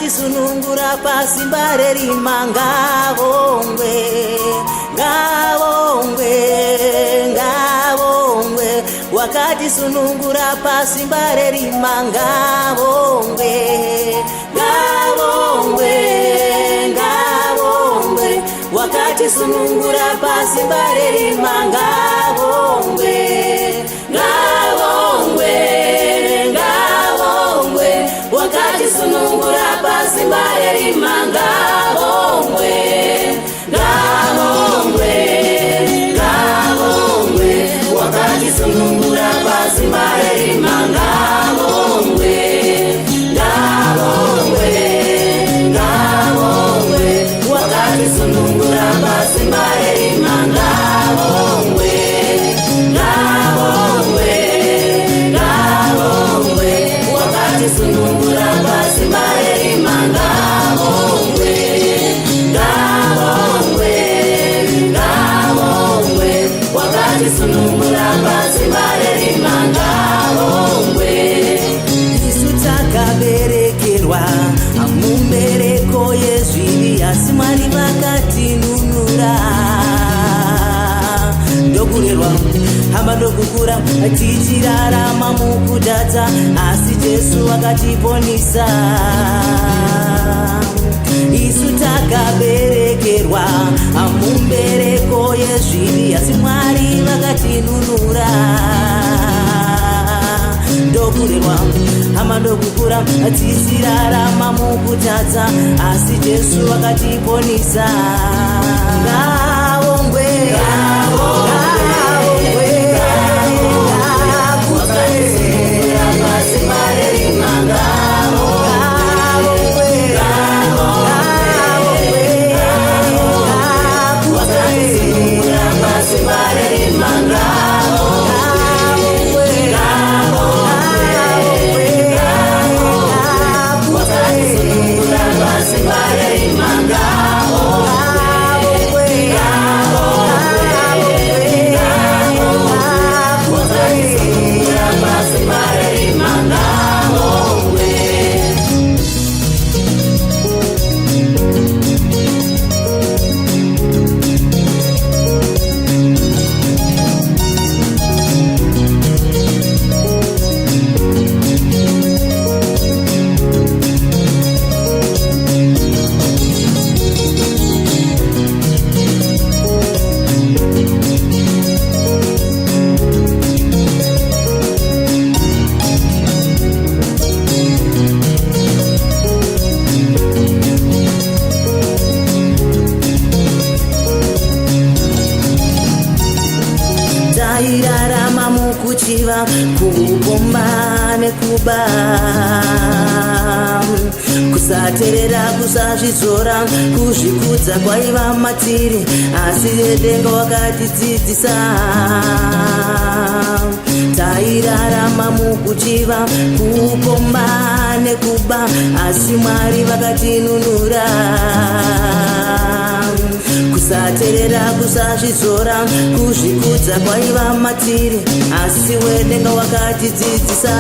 wakatisunungura pasimba rerima. Ngavongwe, ngavongwe, ngavongwe, wakatisunungura pasimba rerima. Ngavongwe, ngavongwe, ngavongwe, wakatisunungura pasimba rerima. Ngavongwe, ngavongwe, ngavongwe, wakatisunungura pasimba rerima. Ngavongwe, ngavongwe, ngavongwe, wakatisunungura pasimba rerima. Ngavongwe, ngavongwe, ngavongwe, wakatisunungura pasimba rerima. Ngavongwe, ngavongwe, ngavongwe, wakatisunungura pasimba rerima. Ngavongwe, ngavongwe, ngavongwe, wakatisunungura pasimba rerima. Ngavongwe. Isu takaberekerwa mumbereko yezvivi, asi Mwari vakatinunura. Ndokurerwa hamba ndokukura tichirarama mukutadza, asi Jesu akatiponesa. Isu takaberekerwa mumbereko yezvivi, asi Mwari vakatinunura. Ndokurerwa hamba ndokukura tichirarama mukutadza, asi Jesu akatiponesa. Ngavongwe, ngavongwe, wakatisunungura pasimba rerima. Ngavongwe, ngavongwe, wakatisunungura pasimba rerima. Ngavongwe, ngavongwe, wakatisunungura pasimba rerima. Ngavongwe, wakatisunungura pasimba rerima. Ngavongwe. Tairarama mukuchiva, kupomba nekuba, kusaterera, kusazvizora, kuzvikudza kwaiva matiri, asi denga wakatidzidzisa. Tairarama mukuchiva, kupomba nekuba, asi Mwari vakatinunura. Kusaterera, kusazvizora, kuzvikudza kwaiva matiri, asi wedenga wakatidzidzisa.